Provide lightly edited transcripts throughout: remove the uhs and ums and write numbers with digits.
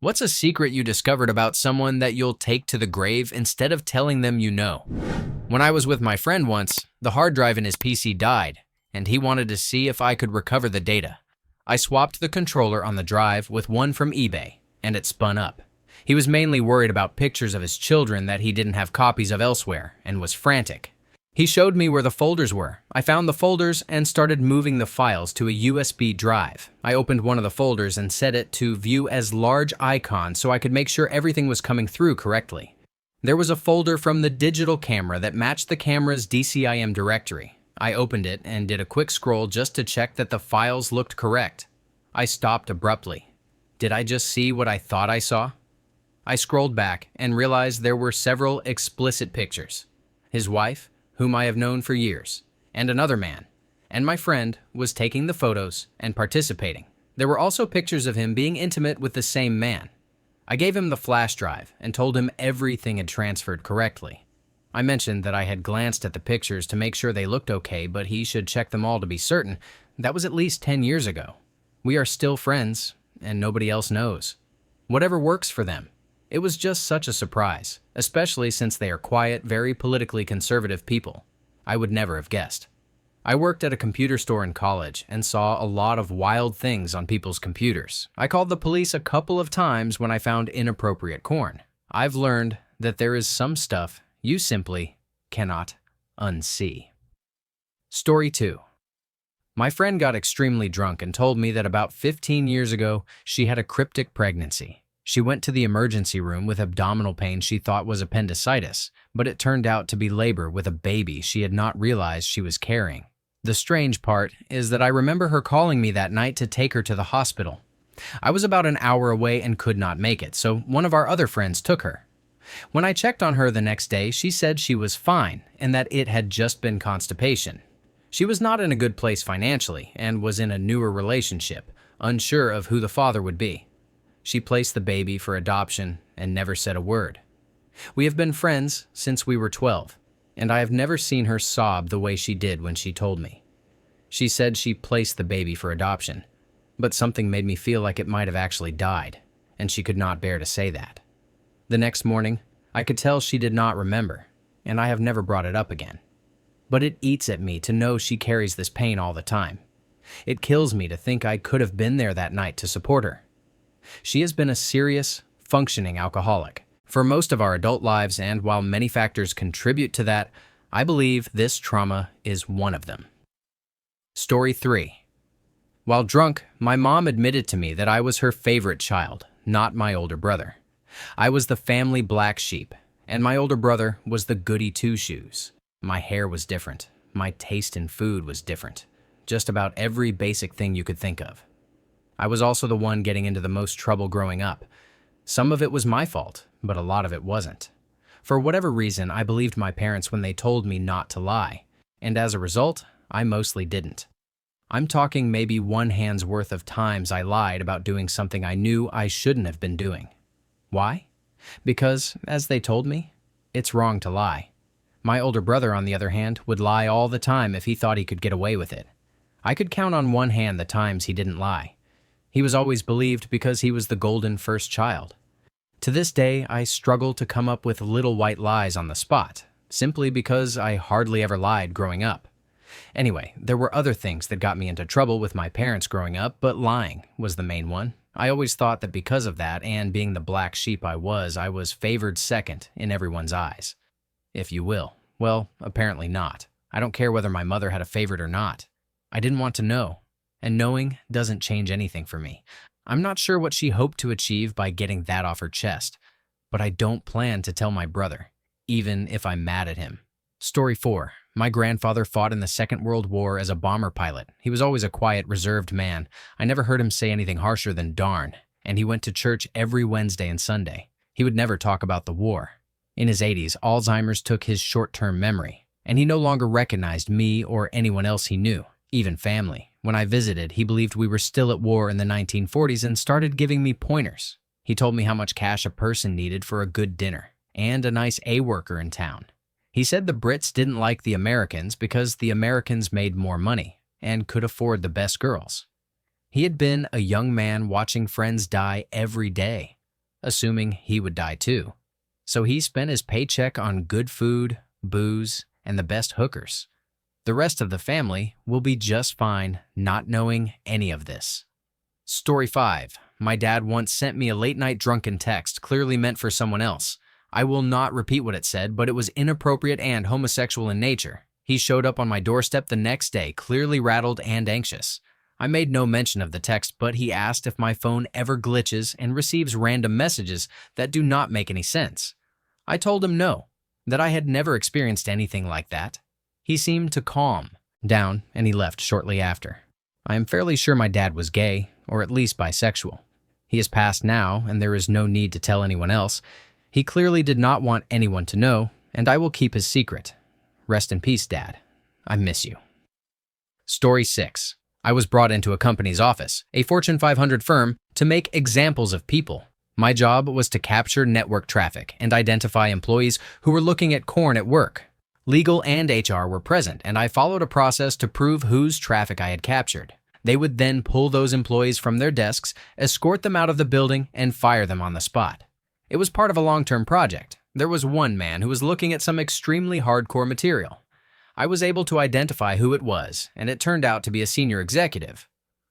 What's a secret you discovered about someone that you'll take to the grave instead of telling them you know? When I was with my friend once, the hard drive in his PC died, and he wanted to see if I could recover the data. I swapped the controller on the drive with one from eBay, and it spun up. He was mainly worried about pictures of his children that he didn't have copies of elsewhere, and was frantic. He showed me where the folders were. I found the folders and started moving the files to a USB drive. I opened one of the folders and set it to view as large icon so I could make sure everything was coming through correctly. There was a folder from the digital camera that matched the camera's DCIM directory. I opened it and did a quick scroll just to check that the files looked correct. I stopped abruptly. Did I just see what I thought I saw? I scrolled back and realized there were several explicit pictures. His wife, whom I have known for years, and another man, and my friend was taking the photos and participating. There were also pictures of him being intimate with the same man. I gave him the flash drive and told him everything had transferred correctly. I mentioned that I had glanced at the pictures to make sure they looked okay, but he should check them all to be certain. That was at least 10 years ago. We are still friends, and nobody else knows. Whatever works for them. It was just such a surprise, especially since they are quiet, very politically conservative people. I would never have guessed. I worked at a computer store in college and saw a lot of wild things on people's computers. I called the police a couple of times when I found inappropriate porn. I've learned that there is some stuff you simply cannot unsee. Story 2. My friend got extremely drunk and told me that about 15 years ago, she had a cryptic pregnancy. She went to the emergency room with abdominal pain she thought was appendicitis, but it turned out to be labor with a baby she had not realized she was carrying. The strange part is that I remember her calling me that night to take her to the hospital. I was about an hour away and could not make it, so one of our other friends took her. When I checked on her the next day, she said she was fine and that it had just been constipation. She was not in a good place financially and was in a newer relationship, unsure of who the father would be. She placed the baby for adoption and never said a word. We have been friends since we were 12, and I have never seen her sob the way she did when she told me. She said she placed the baby for adoption, but something made me feel like it might have actually died, and she could not bear to say that. The next morning, I could tell she did not remember, and I have never brought it up again. But it eats at me to know she carries this pain all the time. It kills me to think I could have been there that night to support her. She has been a serious, functioning alcoholic for most of our adult lives, and while many factors contribute to that, I believe this trauma is one of them. Story 3. While drunk, my mom admitted to me that I was her favorite child, not my older brother. I was the family black sheep, and my older brother was the goody two-shoes. My hair was different. My taste in food was different. Just about every basic thing you could think of. I was also the one getting into the most trouble growing up. Some of it was my fault, but a lot of it wasn't. For whatever reason, I believed my parents when they told me not to lie, and as a result, I mostly didn't. I'm talking maybe one hand's worth of times I lied about doing something I knew I shouldn't have been doing. Why? Because, as they told me, it's wrong to lie. My older brother, on the other hand, would lie all the time if he thought he could get away with it. I could count on one hand the times he didn't lie. He was always believed because he was the golden first child. To this day, I struggle to come up with little white lies on the spot, simply because I hardly ever lied growing up. Anyway, there were other things that got me into trouble with my parents growing up, but lying was the main one. I always thought that because of that, and being the black sheep I was favored second in everyone's eyes. If you will. Well, apparently not. I don't care whether my mother had a favorite or not. I didn't want to know. And knowing doesn't change anything for me. I'm not sure what she hoped to achieve by getting that off her chest, but I don't plan to tell my brother, even if I'm mad at him. Story 4. My grandfather fought in the Second World War as a bomber pilot. He was always a quiet, reserved man. I never heard him say anything harsher than darn, and he went to church every Wednesday and Sunday. He would never talk about the war. In his 80s, Alzheimer's took his short-term memory, and he no longer recognized me or anyone else he knew, even family. When I visited, he believed we were still at war in the 1940s and started giving me pointers. He told me how much cash a person needed for a good dinner, and a nice A-worker in town. He said the Brits didn't like the Americans because the Americans made more money and could afford the best girls. He had been a young man watching friends die every day. assuming he would die too. So he spent his paycheck on good food, booze, and the best hookers. The rest of the family will be just fine not knowing any of this. Story 5. My dad once sent me a late-night drunken text clearly meant for someone else. I will not repeat what it said, but it was inappropriate and homosexual in nature. He showed up on my doorstep the next day, clearly rattled and anxious. I made no mention of the text, but he asked if my phone ever glitches and receives random messages that do not make any sense. I told him no, that I had never experienced anything like that. He seemed to calm down, and he left shortly after. I am fairly sure my dad was gay, or at least bisexual. He is passed now, and there is no need to tell anyone else. He clearly did not want anyone to know, and I will keep his secret. Rest in peace, Dad. I miss you. Story 6. I was brought into a company's office, a Fortune 500 firm, to make examples of people. My job was to capture network traffic and identify employees who were looking at corn at work. Legal and HR were present, and I followed a process to prove whose traffic I had captured. They would then pull those employees from their desks, escort them out of the building, and fire them on the spot. It was part of a long-term project. There was one man who was looking at some extremely hardcore material. I was able to identify who it was, and it turned out to be a senior executive.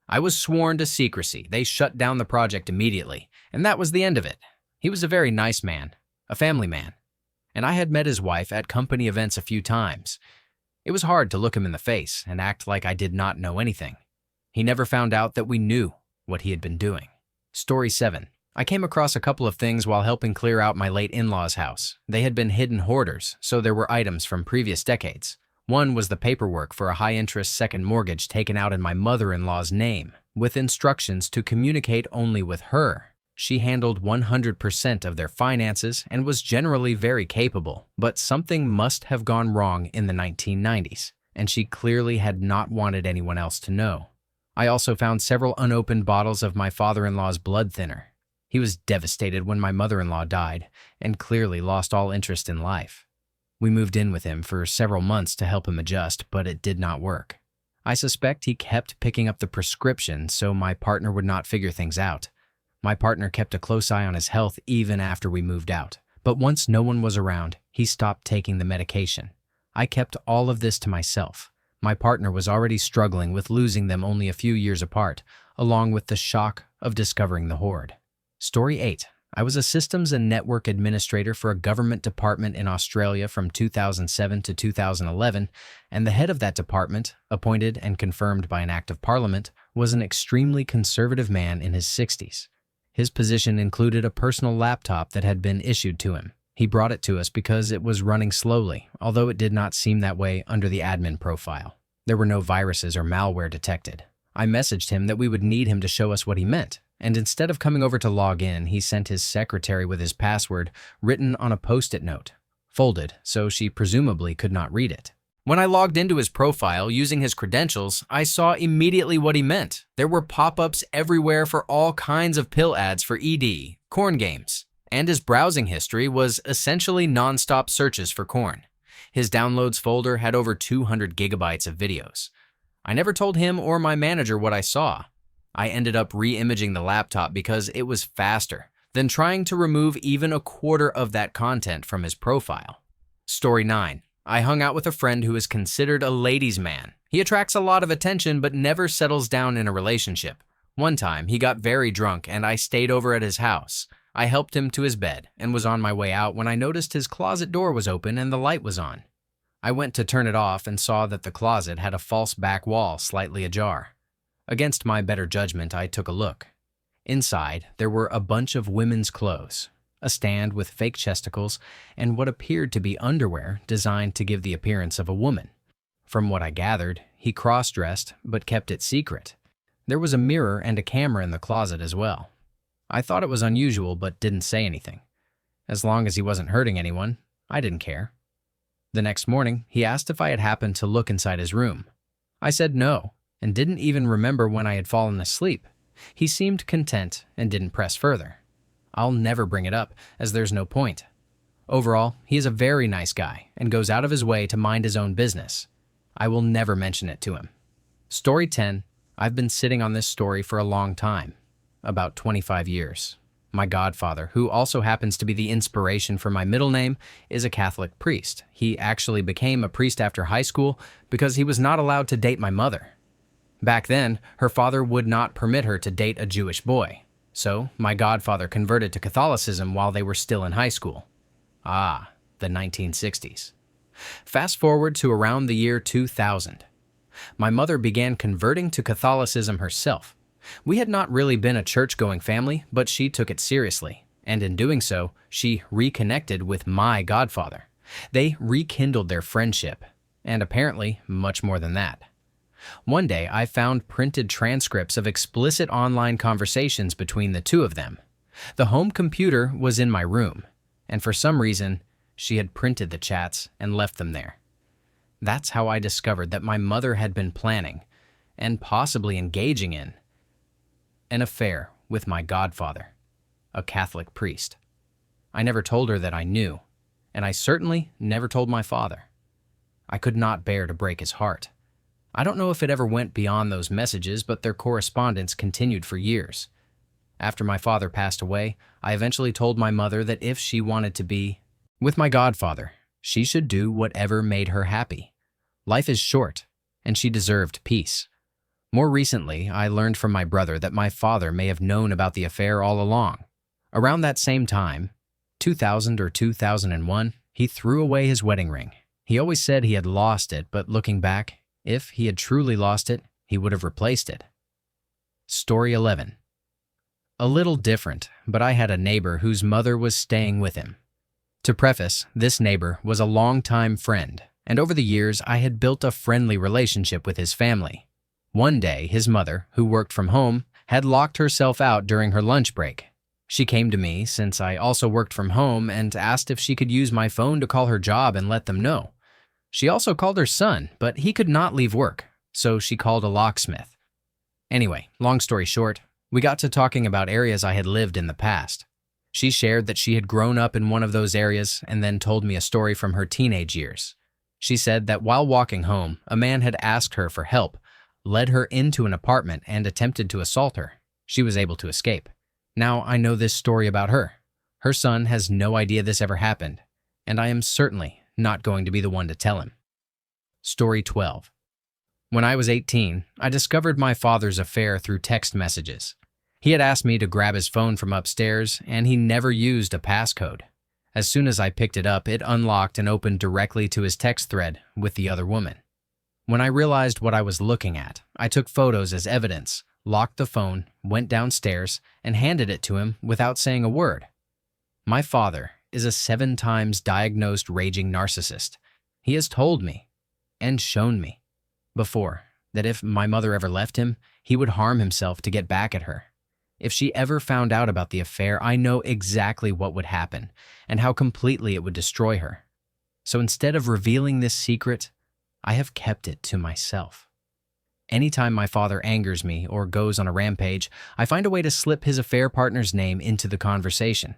I was sworn to secrecy. They shut down the project immediately, and that was the end of it. He was a very nice man, a family man, and I had met his wife at company events a few times. It was hard to look him in the face and act like I did not know anything. He never found out that we knew what he had been doing. Story 7. I came across a couple of things while helping clear out my late in-laws' house. They had been hidden hoarders, so there were items from previous decades. One was the paperwork for a high-interest second mortgage taken out in my mother-in-law's name, with instructions to communicate only with her. She handled 100% of their finances and was generally very capable, but something must have gone wrong in the 1990s, and she clearly had not wanted anyone else to know. I also found several unopened bottles of my father-in-law's blood thinner. He was devastated when my mother-in-law died and clearly lost all interest in life. We moved in with him for several months to help him adjust, but it did not work. I suspect he kept picking up the prescription so my partner would not figure things out. My partner kept a close eye on his health even after we moved out, but once no one was around, he stopped taking the medication. I kept all of this to myself. My partner was already struggling with losing them only a few years apart, along with the shock of discovering the hoard. Story 8. I was a systems and network administrator for a government department in Australia from 2007 to 2011, and the head of that department, appointed and confirmed by an act of parliament, was an extremely conservative man in his 60s. His position included a personal laptop that had been issued to him. He brought it to us because it was running slowly, although it did not seem that way under the admin profile. There were no viruses or malware detected. I messaged him that we would need him to show us what he meant, and instead of coming over to log in, he sent his secretary with his password written on a post-it note, folded so she presumably could not read it. When I logged into his profile using his credentials, I saw immediately what he meant. There were pop-ups everywhere for all kinds of pill ads for ED, corn games, and his browsing history was essentially non-stop searches for corn. His downloads folder had over 200 gigabytes of videos. I never told him or my manager what I saw. I ended up re-imaging the laptop because it was faster than trying to remove even a quarter of that content from his profile. Story 9. I hung out with a friend who is considered a ladies' man. He attracts a lot of attention but never settles down in a relationship. One time, he got very drunk and I stayed over at his house. I helped him to his bed and was on my way out when I noticed his closet door was open and the light was on. I went to turn it off and saw that the closet had a false back wall slightly ajar. Against my better judgment, I took a look. Inside, there were a bunch of women's clothes, a stand with fake chesticles, and what appeared to be underwear designed to give the appearance of a woman. From what I gathered, he cross-dressed but kept it secret. There was a mirror and a camera in the closet as well. I thought it was unusual but didn't say anything. As long as he wasn't hurting anyone, I didn't care. The next morning, he asked if I had happened to look inside his room. I said no, and didn't even remember when I had fallen asleep. He seemed content and didn't press further. I'll never bring it up, as there's no point. Overall, he is a very nice guy and goes out of his way to mind his own business. I will never mention it to him. Story 10. I've been sitting on this story for a long time, about 25 years. My godfather, who also happens to be the inspiration for my middle name, is a Catholic priest. He actually became a priest after high school because he was not allowed to date my mother. Back then, her father would not permit her to date a Jewish boy. So, my godfather converted to Catholicism while they were still in high school. Ah, the 1960s. Fast forward to around the year 2000. My mother began converting to Catholicism herself. We had not really been a church-going family, but she took it seriously, and in doing so, she reconnected with my godfather. They rekindled their friendship, and apparently much more than that. One day, I found printed transcripts of explicit online conversations between the two of them. The home computer was in my room, and for some reason, she had printed the chats and left them there. That's how I discovered that my mother had been planning, and possibly engaging in, an affair with my godfather, a Catholic priest. I never told her that I knew, and I certainly never told my father. I could not bear to break his heart. I don't know if it ever went beyond those messages, but their correspondence continued for years. After my father passed away, I eventually told my mother that if she wanted to be with my godfather, she should do whatever made her happy. Life is short, and she deserved peace. More recently, I learned from my brother that my father may have known about the affair all along. Around that same time, 2000 or 2001, he threw away his wedding ring. He always said he had lost it, but looking back, if he had truly lost it, he would have replaced it. Story 11. A little different, but I had a neighbor whose mother was staying with him. To preface, this neighbor was a longtime friend, and over the years I had built a friendly relationship with his family. One day, his mother, who worked from home, had locked herself out during her lunch break. She came to me, since I also worked from home, and asked if she could use my phone to call her job and let them know. She also called her son, but he could not leave work, so she called a locksmith. Anyway, long story short, we got to talking about areas I had lived in the past. She shared that she had grown up in one of those areas and then told me a story from her teenage years. She said that while walking home, a man had asked her for help, led her into an apartment, and attempted to assault her. She was able to escape. Now I know this story about her. Her son has no idea this ever happened, and I am certainly not going to be the one to tell him. Story 12. When I was 18, I discovered my father's affair through text messages. He had asked me to grab his phone from upstairs, and he never used a passcode. As soon as I picked it up, it unlocked and opened directly to his text thread with the other woman. When I realized what I was looking at, I took photos as evidence, locked the phone, went downstairs, and handed it to him without saying a word. My father is a 7 times diagnosed raging narcissist. He has told me, and shown me, before, that if my mother ever left him, he would harm himself to get back at her. If she ever found out about the affair, I know exactly what would happen, and how completely it would destroy her. So instead of revealing this secret, I have kept it to myself. Anytime my father angers me or goes on a rampage, I find a way to slip his affair partner's name into the conversation.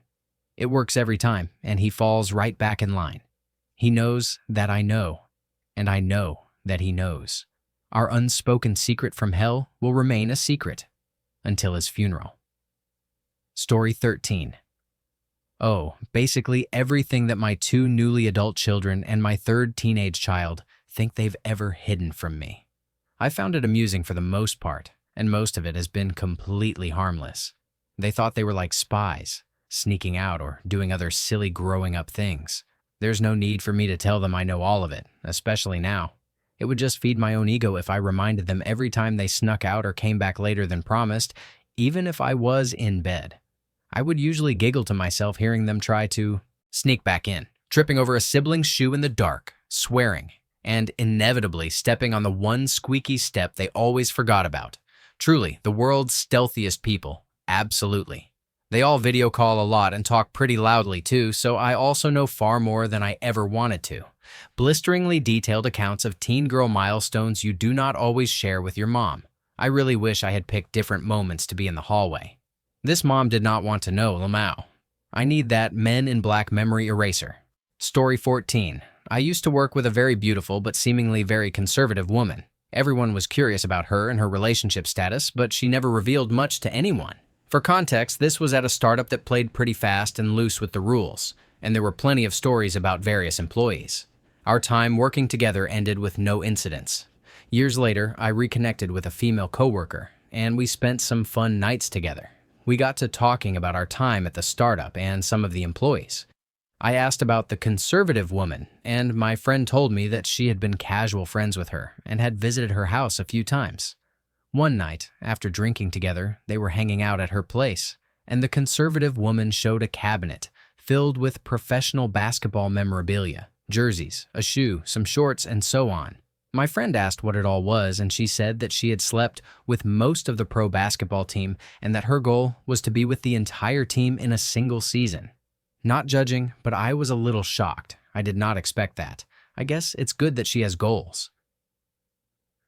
It works every time, and he falls right back in line. He knows that I know, and I know that he knows. Our unspoken secret from hell will remain a secret until his funeral. Story 13. Oh, basically everything that my 2 newly adult children and my 3rd teenage child think they've ever hidden from me. I found it amusing for the most part, and most of it has been completely harmless. They thought they were like spies, sneaking out or doing other silly growing up things. There's no need for me to tell them I know all of it, especially now. It would just feed my own ego if I reminded them every time they snuck out or came back later than promised, even if I was in bed. I would usually giggle to myself hearing them try to sneak back in, tripping over a sibling's shoe in the dark, swearing, and inevitably stepping on the one squeaky step they always forgot about. Truly, the world's stealthiest people. Absolutely. They all video call a lot and talk pretty loudly too, so I also know far more than I ever wanted to. Blisteringly detailed accounts of teen girl milestones you do not always share with your mom. I really wish I had picked different moments to be in the hallway. This mom did not want to know, Lamau. I need that Men in Black memory eraser. Story 14. I used to work with a very beautiful but seemingly very conservative woman. Everyone was curious about her and her relationship status, but she never revealed much to anyone. For context, this was at a startup that played pretty fast and loose with the rules, and there were plenty of stories about various employees. Our time working together ended with no incidents. Years later, I reconnected with a female coworker, and we spent some fun nights together. We got to talking about our time at the startup and some of the employees. I asked about the conservative woman, and my friend told me that she had been casual friends with her and had visited her house a few times. One night, after drinking together, they were hanging out at her place, and the conservative woman showed a cabinet filled with professional basketball memorabilia, jerseys, a shoe, some shorts, and so on. My friend asked what it all was, and she said that she had slept with most of the pro basketball team and that her goal was to be with the entire team in a single season. Not judging, but I was a little shocked. I did not expect that. I guess it's good that she has goals.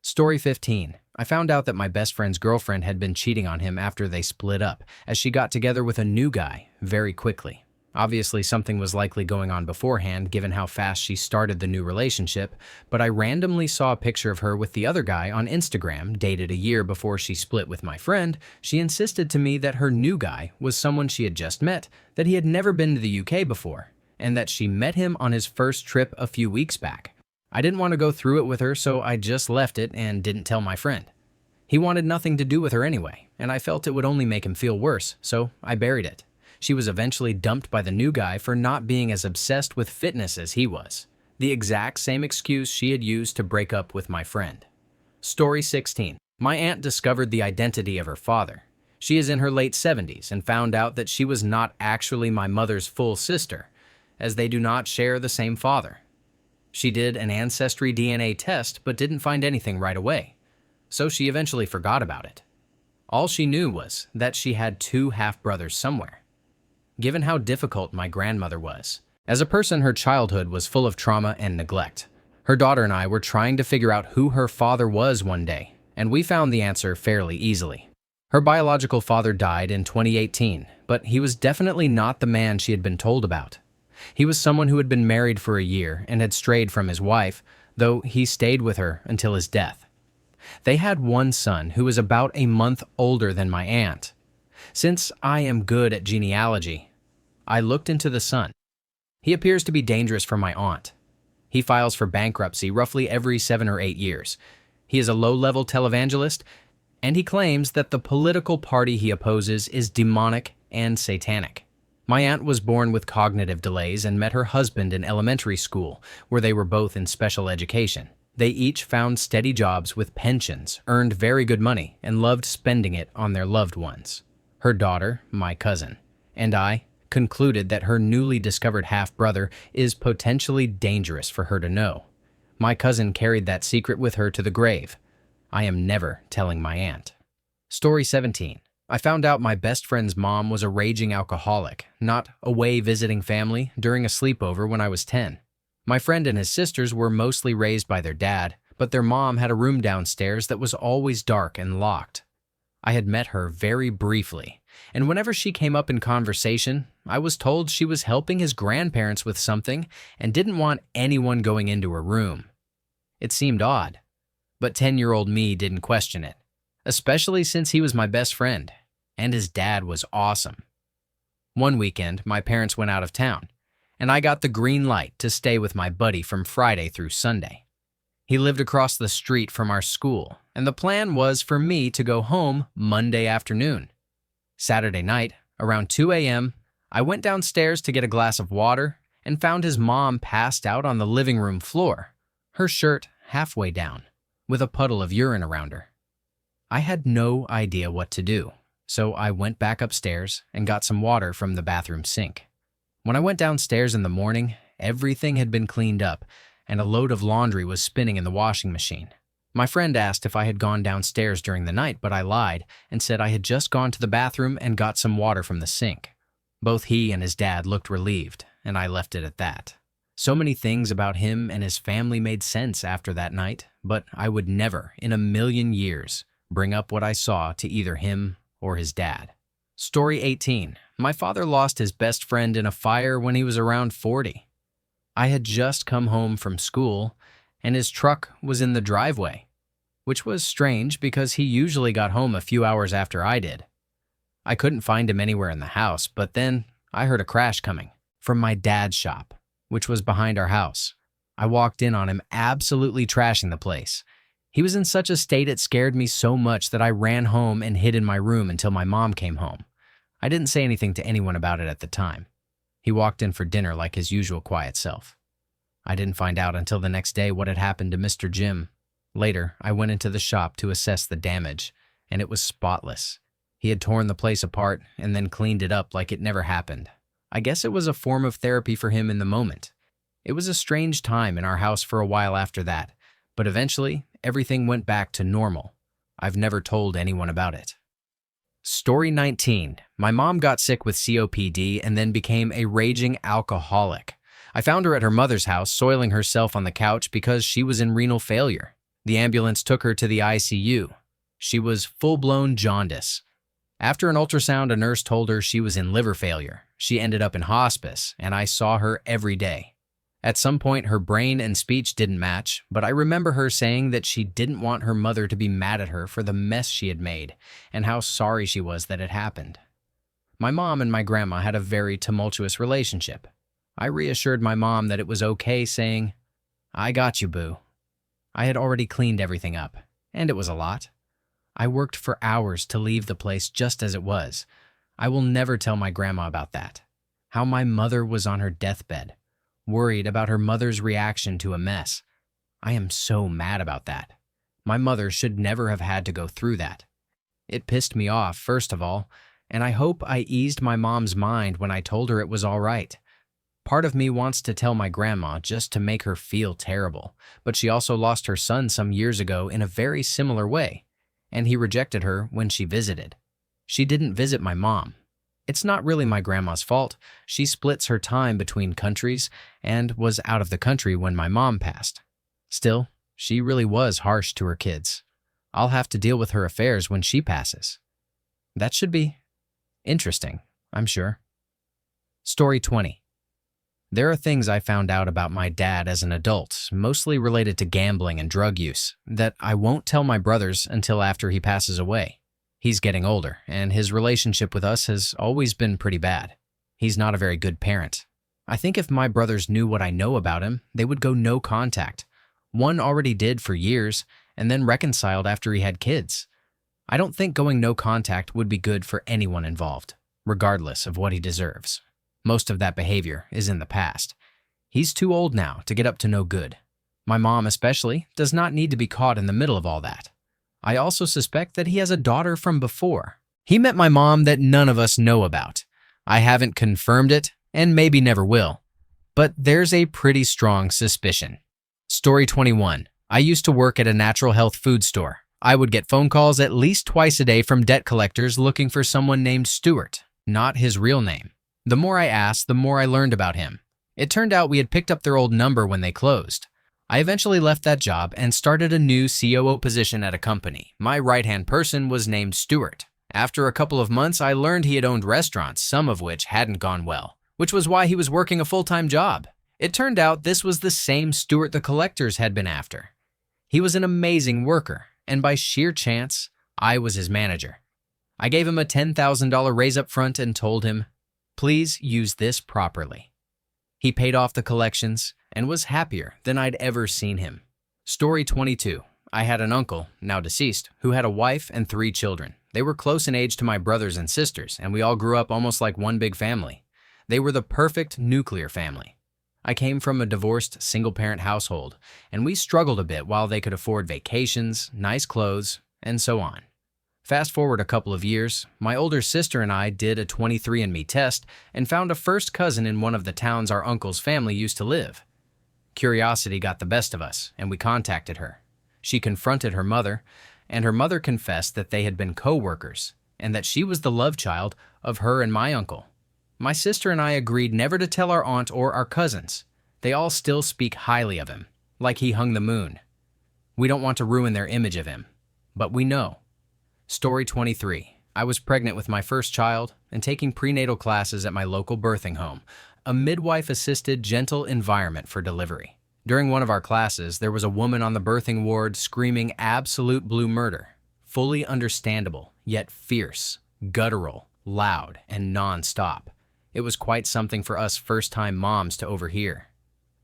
Story 15. I found out that my best friend's girlfriend had been cheating on him after they split up, as she got together with a new guy very quickly. Obviously, something was likely going on beforehand, given how fast she started the new relationship, but I randomly saw a picture of her with the other guy on Instagram, dated a year before she split with my friend. She insisted to me that her new guy was someone she had just met, that he had never been to the UK before, and that she met him on his first trip a few weeks back. I didn't want to go through it with her, so I just left it and didn't tell my friend. He wanted nothing to do with her anyway, and I felt it would only make him feel worse, so I buried it. She was eventually dumped by the new guy for not being as obsessed with fitness as he was, the exact same excuse she had used to break up with my friend. Story 16. My aunt discovered the identity of her father. She is in her late 70s and found out that she was not actually my mother's full sister, as they do not share the same father. She did an Ancestry DNA test but didn't find anything right away, so she eventually forgot about it. All she knew was that she had two half-brothers somewhere. Given how difficult my grandmother was, as a person, her childhood was full of trauma and neglect. Her daughter and I were trying to figure out who her father was one day, and we found the answer fairly easily. Her biological father died in 2018, but he was definitely not the man she had been told about. He was someone who had been married for a year and had strayed from his wife, though he stayed with her until his death. They had one son who was about a month older than my aunt. Since I am good at genealogy, I looked into the son. He appears to be dangerous for my aunt. He files for bankruptcy roughly every 7 or 8 years. He is a low-level televangelist, and he claims that the political party he opposes is demonic and satanic. My aunt was born with cognitive delays and met her husband in elementary school, where they were both in special education. They each found steady jobs with pensions, earned very good money, and loved spending it on their loved ones. Her daughter, my cousin, and I concluded that her newly discovered half-brother is potentially dangerous for her to know. My cousin carried that secret with her to the grave. I am never telling my aunt. Story 17. I found out my best friend's mom was a raging alcoholic, not away visiting family, during a sleepover when I was 10. My friend and his sisters were mostly raised by their dad, but their mom had a room downstairs that was always dark and locked. I had met her very briefly, and whenever she came up in conversation, I was told she was helping his grandparents with something and didn't want anyone going into her room. It seemed odd, but 10-year-old me didn't question it, especially since he was my best friend, and his dad was awesome. One weekend, my parents went out of town, and I got the green light to stay with my buddy from Friday through Sunday. He lived across the street from our school, and the plan was for me to go home Monday afternoon. Saturday night, around 2 a.m., I went downstairs to get a glass of water and found his mom passed out on the living room floor, her shirt halfway down, with a puddle of urine around her. I had no idea what to do, so I went back upstairs and got some water from the bathroom sink. When I went downstairs in the morning, everything had been cleaned up, and a load of laundry was spinning in the washing machine. My friend asked if I had gone downstairs during the night, but I lied and said I had just gone to the bathroom and got some water from the sink. Both he and his dad looked relieved, and I left it at that. So many things about him and his family made sense after that night, but I would never, in a million years, bring up what I saw to either him or his dad. Story 18. My father lost his best friend in a fire when he was around 40. I had just come home from school, and his truck was in the driveway, which was strange because he usually got home a few hours after I did. I couldn't find him anywhere in the house, but then I heard a crash coming from my dad's shop, which was behind our house. I walked in on him absolutely trashing the place. He was in such a state it scared me so much that I ran home and hid in my room until my mom came home. I didn't say anything to anyone about it at the time. He walked in for dinner like his usual quiet self. I didn't find out until the next day what had happened to Mr. Jim. Later, I went into the shop to assess the damage, and it was spotless. He had torn the place apart and then cleaned it up like it never happened. I guess it was a form of therapy for him in the moment. It was a strange time in our house for a while after that, but eventually, everything went back to normal. I've never told anyone about it. Story 19. My mom got sick with COPD and then became a raging alcoholic. I found her at her mother's house, soiling herself on the couch because she was in renal failure. The ambulance took her to the ICU. She was full-blown jaundice. After an ultrasound, a nurse told her she was in liver failure. She ended up in hospice, and I saw her every day. At some point, her brain and speech didn't match, but I remember her saying that she didn't want her mother to be mad at her for the mess she had made and how sorry she was that it happened. My mom and my grandma had a very tumultuous relationship. I reassured my mom that it was okay, saying, "I got you, boo." I had already cleaned everything up, and it was a lot. I worked for hours to leave the place just as it was. I will never tell my grandma about that. How my mother was on her deathbed, worried about her mother's reaction to a mess. I am so mad about that. My mother should never have had to go through that. It pissed me off, first of all, and I hope I eased my mom's mind when I told her it was all right. Part of me wants to tell my grandma just to make her feel terrible, but she also lost her son some years ago in a very similar way, and he rejected her when she visited. She didn't visit my mom. It's not really my grandma's fault. She splits her time between countries and was out of the country when my mom passed. Still, she really was harsh to her kids. I'll have to deal with her affairs when she passes. That should be interesting, I'm sure. Story 20. There are things I found out about my dad as an adult, mostly related to gambling and drug use, that I won't tell my brothers until after he passes away. He's getting older, and his relationship with us has always been pretty bad. He's not a very good parent. I think if my brothers knew what I know about him, they would go no contact. One already did for years, and then reconciled after he had kids. I don't think going no contact would be good for anyone involved, regardless of what he deserves. Most of that behavior is in the past. He's too old now to get up to no good. My mom especially does not need to be caught in the middle of all that. I also suspect that he has a daughter from before. He met my mom that none of us know about. I haven't confirmed it, and maybe never will. But there's a pretty strong suspicion. Story 21. I used to work at a natural health food store. I would get phone calls at least twice a day from debt collectors looking for someone named Stuart, not his real name. The more I asked, the more I learned about him. It turned out we had picked up their old number when they closed. I eventually left that job and started a new COO position at a company. My right-hand person was named Stuart. After a couple of months, I learned he had owned restaurants, some of which hadn't gone well, which was why he was working a full-time job. It turned out this was the same Stuart the collectors had been after. He was an amazing worker, and by sheer chance, I was his manager. I gave him a $10,000 raise up front and told him, "Please use this properly." He paid off the collections and was happier than I'd ever seen him. Story 22. I had an uncle, now deceased, who had a wife and 3 children. They were close in age to my brothers and sisters, and we all grew up almost like one big family. They were the perfect nuclear family. I came from a divorced single-parent household, and we struggled a bit while they could afford vacations, nice clothes, and so on. Fast forward a couple of years, my older sister and I did a 23andMe test and found a first cousin in one of the towns our uncle's family used to live. Curiosity got the best of us, and we contacted her. She confronted her mother, and her mother confessed that they had been co-workers, and that she was the love child of her and my uncle. My sister and I agreed never to tell our aunt or our cousins. They all still speak highly of him, like he hung the moon. We don't want to ruin their image of him, but we know. Story 23. I was pregnant with my first child and taking prenatal classes at my local birthing home, a midwife-assisted, gentle environment for delivery. During one of our classes, there was a woman on the birthing ward screaming absolute blue murder. Fully understandable, yet fierce, guttural, loud, and non-stop. It was quite something for us first-time moms to overhear.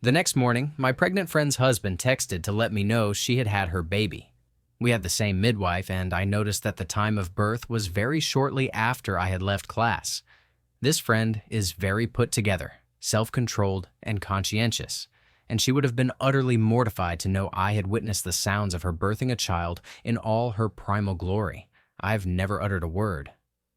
The next morning, my pregnant friend's husband texted to let me know she had had her baby. We had the same midwife, and I noticed that the time of birth was very shortly after I had left class. This friend is very put together, self-controlled, and conscientious, and she would have been utterly mortified to know I had witnessed the sounds of her birthing a child in all her primal glory. I've never uttered a word,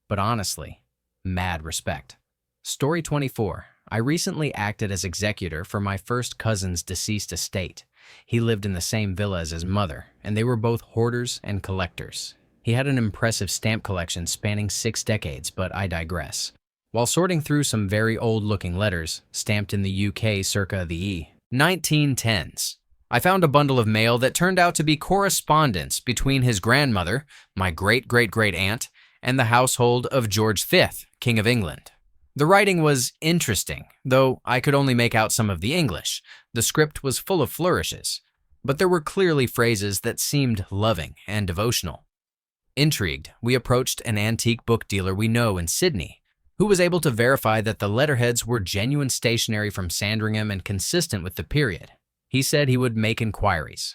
but honestly, mad respect. Story 24. I recently acted as executor for my first cousin's deceased estate. He lived in the same villa as his mother, and they were both hoarders and collectors. He had an impressive stamp collection spanning 6 decades, but I digress. While sorting through some very old-looking letters, stamped in the UK circa the 1910s, I found a bundle of mail that turned out to be correspondence between his grandmother, my great-great-great-aunt, and the household of George V, King of England. The writing was interesting, though I could only make out some of the English. The script was full of flourishes, but there were clearly phrases that seemed loving and devotional. Intrigued, we approached an antique book dealer we know in Sydney, who was able to verify that the letterheads were genuine stationery from Sandringham and consistent with the period. He said he would make inquiries.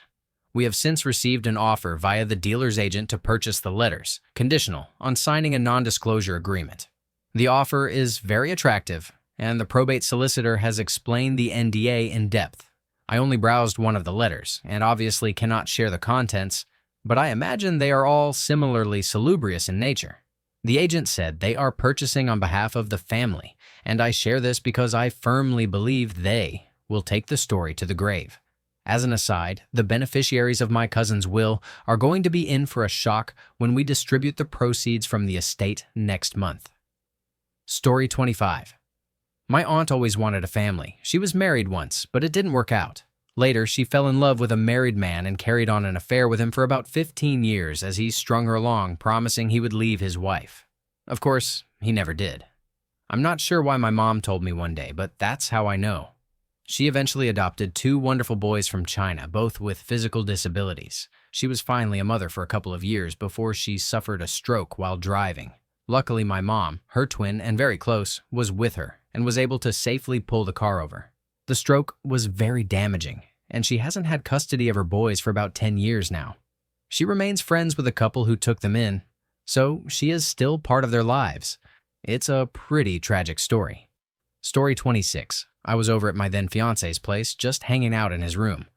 We have since received an offer via the dealer's agent to purchase the letters, conditional on signing a non-disclosure agreement. The offer is very attractive, and the probate solicitor has explained the NDA in depth. I only browsed one of the letters, and obviously cannot share the contents, but I imagine they are all similarly salubrious in nature. The agent said they are purchasing on behalf of the family, and I share this because I firmly believe they will take the story to the grave. As an aside, the beneficiaries of my cousin's will are going to be in for a shock when we distribute the proceeds from the estate next month. Story 25. My aunt always wanted a family. She was married once, but it didn't work out. Later, she fell in love with a married man and carried on an affair with him for about 15 years as he strung her along, promising he would leave his wife. Of course, he never did. I'm not sure why my mom told me one day, but that's how I know. She eventually adopted 2 wonderful boys from China, both with physical disabilities. She was finally a mother for a couple of years before she suffered a stroke while driving. Luckily, my mom, her twin and very close, was with her and was able to safely pull the car over. The stroke was very damaging, and she hasn't had custody of her boys for about 10 years now. She remains friends with a couple who took them in, so she is still part of their lives. It's a pretty tragic story. Story 26. I was over at my then-fiancé's place, just hanging out in his room.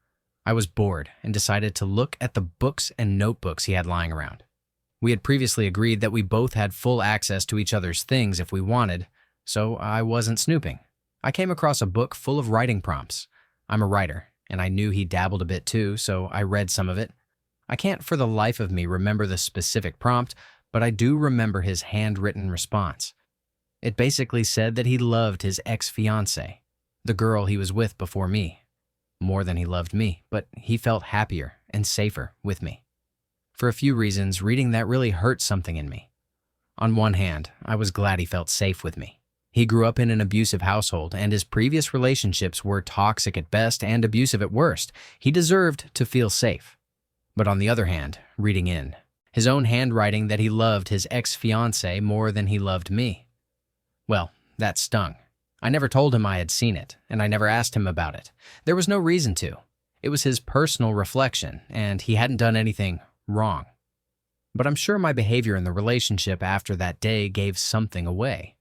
I was bored and decided to look at the books and notebooks he had lying around. We had previously agreed that we both had full access to each other's things if we wanted, so I wasn't snooping. I came across a book full of writing prompts. I'm a writer, and I knew he dabbled a bit too, so I read some of it. I can't for the life of me remember the specific prompt, but I do remember his handwritten response. It basically said that he loved his ex-fiancée, the girl he was with before me, more than he loved me, but he felt happier and safer with me. For a few reasons, reading that really hurt something in me. On one hand, I was glad he felt safe with me. He grew up in an abusive household, and his previous relationships were toxic at best and abusive at worst. He deserved to feel safe. But on the other hand, reading in his own handwriting that he loved his ex-fiancée more than he loved me. Well, that stung. I never told him I had seen it, and I never asked him about it. There was no reason to. It was his personal reflection, and he hadn't done anything wrong. But I'm sure my behavior in the relationship after that day gave something away.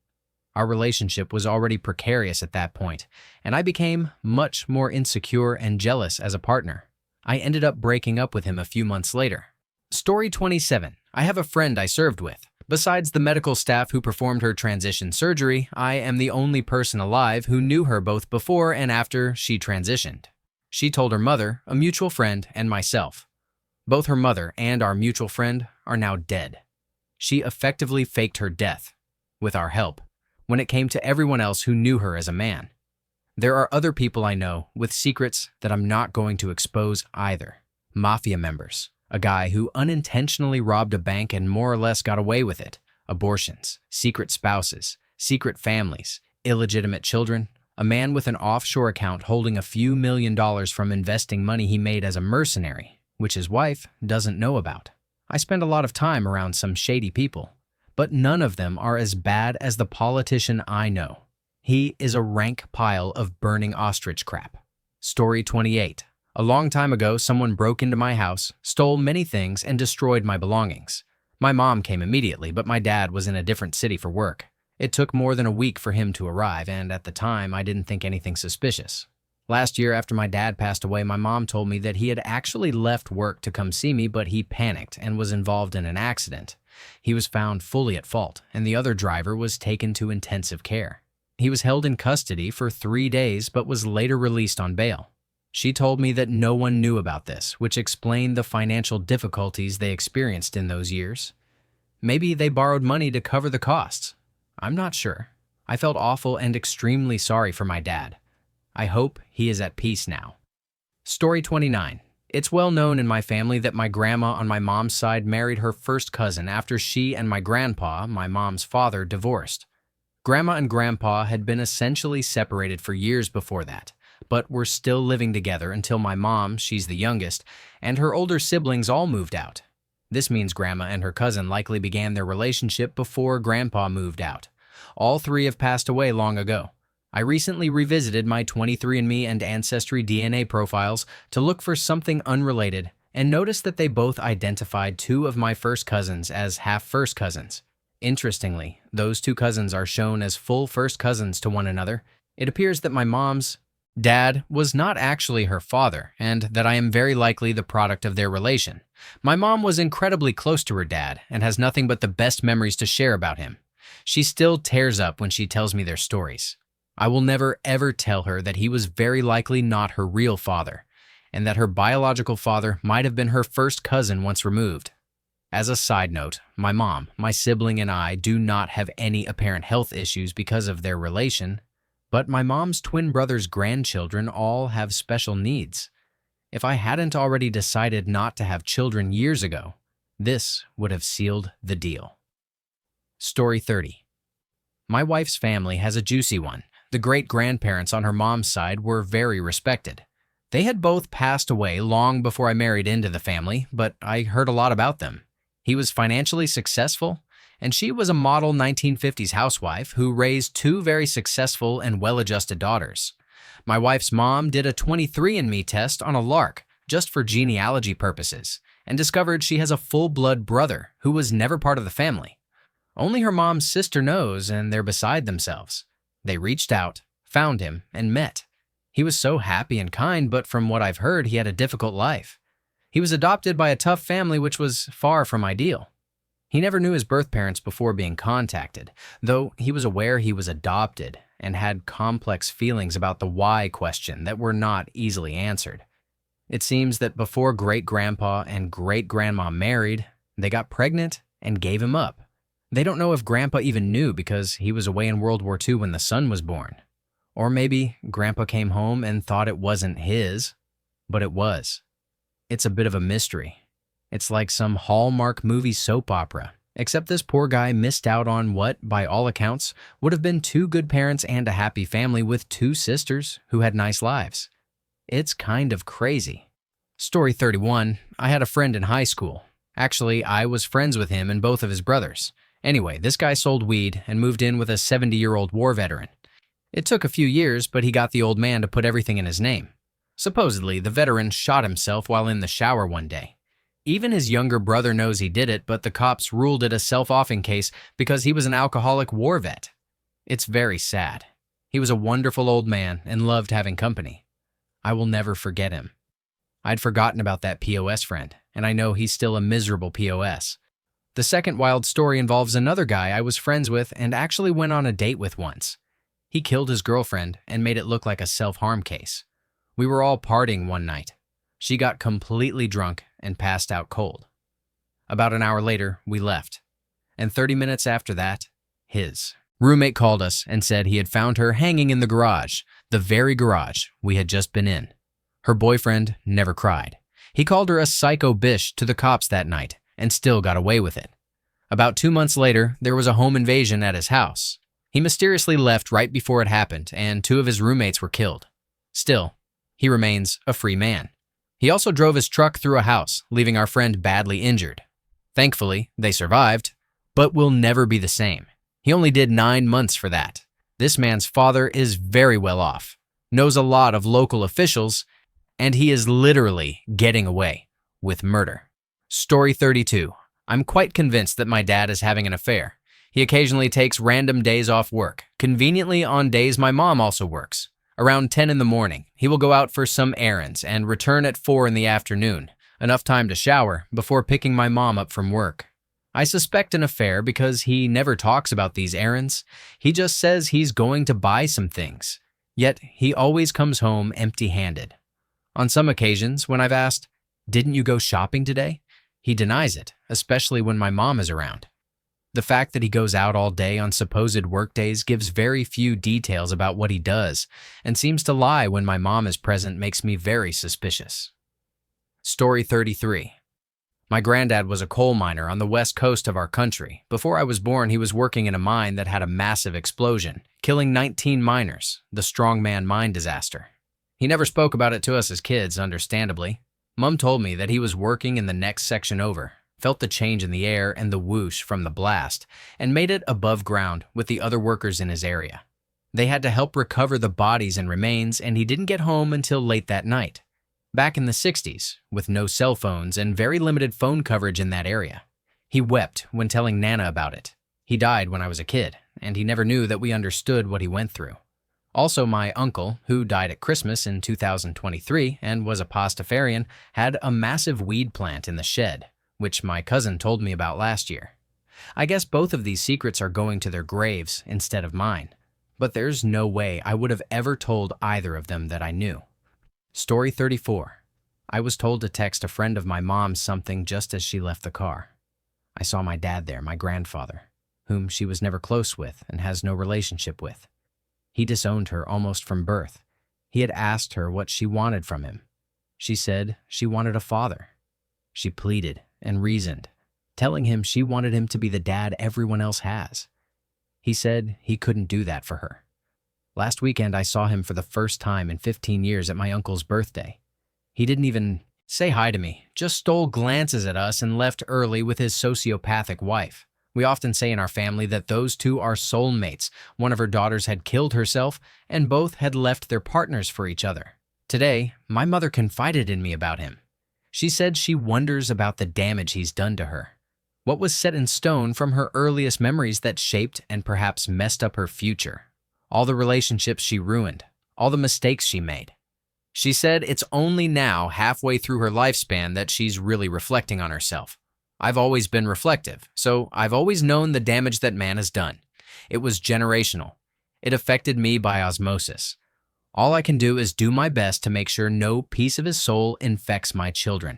Our relationship was already precarious at that point, and I became much more insecure and jealous as a partner. I ended up breaking up with him a few months later. Story 27. I have a friend I served with. Besides the medical staff who performed her transition surgery, I am the only person alive who knew her both before and after she transitioned. She told her mother, a mutual friend, and myself. Both her mother and our mutual friend are now dead. She effectively faked her death, with our help, when it came to everyone else who knew her as a man. There are other people I know with secrets that I'm not going to expose either. Mafia members, a guy who unintentionally robbed a bank and more or less got away with it, abortions, secret spouses, secret families, illegitimate children, a man with an offshore account holding a few $1,000,000 from investing money he made as a mercenary, which his wife doesn't know about. I spend a lot of time around some shady people, but none of them are as bad as the politician I know. He is a rank pile of burning ostrich crap. Story 28. A long time ago, someone broke into my house, stole many things, and destroyed my belongings. My mom came immediately, but my dad was in a different city for work. It took more than a week for him to arrive, and at the time, I didn't think anything suspicious. Last year, after my dad passed away, my mom told me that he had actually left work to come see me, but he panicked and was involved in an accident. He was found fully at fault, and the other driver was taken to intensive care. He was held in custody for 3 days, but was later released on bail. She told me that no one knew about this, which explained the financial difficulties they experienced in those years. Maybe they borrowed money to cover the costs. I'm not sure. I felt awful and extremely sorry for my dad. I hope he is at peace now. Story 29. It's well known in my family that my grandma on my mom's side married her first cousin after she and my grandpa, my mom's father, divorced. Grandma and grandpa had been essentially separated for years before that, but were still living together until my mom, she's the youngest, and her older siblings all moved out. This means grandma and her cousin likely began their relationship before grandpa moved out. All three have passed away long ago. I recently revisited my 23andMe and Ancestry DNA profiles to look for something unrelated and noticed that they both identified 2 of my first cousins as half-first cousins. Interestingly, those 2 cousins are shown as full first cousins to one another. It appears that my mom's dad was not actually her father, and that I am very likely the product of their relation. My mom was incredibly close to her dad and has nothing but the best memories to share about him. She still tears up when she tells me their stories. I will never ever tell her that he was very likely not her real father, and that her biological father might have been her first cousin once removed. As a side note, my mom, my sibling, and I do not have any apparent health issues because of their relation, but my mom's twin brother's grandchildren all have special needs. If I hadn't already decided not to have children years ago, this would have sealed the deal. Story 30. My wife's family has a juicy one. The great-grandparents on her mom's side were very respected. They had both passed away long before I married into the family, but I heard a lot about them. He was financially successful, and she was a model 1950s housewife who raised 2 very successful and well-adjusted daughters. My wife's mom did a 23andMe test on a lark just for genealogy purposes and discovered she has a full-blood brother who was never part of the family. Only her mom's sister knows, and they're beside themselves. They reached out, found him, and met. He was so happy and kind, but from what I've heard, he had a difficult life. He was adopted by a tough family which was far from ideal. He never knew his birth parents before being contacted, though he was aware he was adopted and had complex feelings about the why question that were not easily answered. It seems that before great-grandpa and great-grandma married, they got pregnant and gave him up. They don't know if Grandpa even knew because he was away in World War II when the son was born. Or maybe Grandpa came home and thought it wasn't his, but it was. It's a bit of a mystery. It's like some Hallmark movie soap opera, except this poor guy missed out on what, by all accounts, would have been 2 good parents and a happy family with 2 sisters who had nice lives. It's kind of crazy. Story 31. I had a friend in high school. Actually, I was friends with him and both of his brothers. Anyway, this guy sold weed and moved in with a 70-year-old war veteran. It took a few years, but he got the old man to put everything in his name. Supposedly, the veteran shot himself while in the shower one day. Even his younger brother knows he did it, but the cops ruled it a self-offing case because he was an alcoholic war vet. It's very sad. He was a wonderful old man and loved having company. I will never forget him. I'd forgotten about that POS friend, and I know he's still a miserable POS. The second wild story involves another guy I was friends with and actually went on a date with once. He killed his girlfriend and made it look like a self-harm case. We were all partying one night. She got completely drunk and passed out cold. About an hour later, we left. And 30 minutes after that, his roommate called us and said he had found her hanging in the garage, the very garage we had just been in. Her boyfriend never cried. He called her a psycho bitch to the cops that night and still got away with it. About 2 months later, there was a home invasion at his house. He mysteriously left right before it happened, and 2 of his roommates were killed. Still, he remains a free man. He also drove his truck through a house, leaving our friend badly injured. Thankfully, they survived, but will never be the same. He only did 9 months for that. This man's father is very well off, knows a lot of local officials, and he is literally getting away with murder. Story 32. I'm quite convinced that my dad is having an affair. He occasionally takes random days off work, conveniently on days my mom also works. Around 10 in the morning, he will go out for some errands and return at 4 in the afternoon, enough time to shower before picking my mom up from work. I suspect an affair because he never talks about these errands. He just says he's going to buy some things. Yet he always comes home empty-handed. On some occasions, when I've asked, "Didn't you go shopping today?" he denies it, especially when my mom is around. The fact that he goes out all day on supposed workdays gives very few details about what he does, and seems to lie when my mom is present makes me very suspicious. Story 33. My granddad was a coal miner on the west coast of our country. Before I was born, he was working in a mine that had a massive explosion, killing 19 miners, the Strongman mine disaster. He never spoke about it to us as kids, understandably. Mom told me that he was working in the next section over, felt the change in the air and the whoosh from the blast, and made it above ground with the other workers in his area. They had to help recover the bodies and remains, and he didn't get home until late that night. Back in the 60s, with no cell phones and very limited phone coverage in that area. He wept when telling Nana about it. He died when I was a kid, and he never knew that we understood what he went through. Also, my uncle, who died at Christmas in 2023 and was a pastafarian, had a massive weed plant in the shed, which my cousin told me about last year. I guess both of these secrets are going to their graves instead of mine, but there's no way I would have ever told either of them that I knew. Story 34. I was told to text a friend of my mom's something just as she left the car. I saw my dad there, my grandfather, whom she was never close with and has no relationship with. He disowned her almost from birth. He had asked her what she wanted from him. She said she wanted a father. She pleaded and reasoned, telling him she wanted him to be the dad everyone else has. He said he couldn't do that for her. Last weekend, I saw him for the first time in 15 years at my uncle's birthday. He didn't even say hi to me, just stole glances at us and left early with his sociopathic wife. We often say in our family that those two are soulmates. One of her daughters had killed herself, and both had left their partners for each other. Today, my mother confided in me about him. She said she wonders about the damage he's done to her. What was set in stone from her earliest memories that shaped and perhaps messed up her future? All the relationships she ruined, all the mistakes she made. She said it's only now, halfway through her lifespan, that she's really reflecting on herself. I've always been reflective, so I've always known the damage that man has done. It was generational. It affected me by osmosis. All I can do is do my best to make sure no piece of his soul infects my children.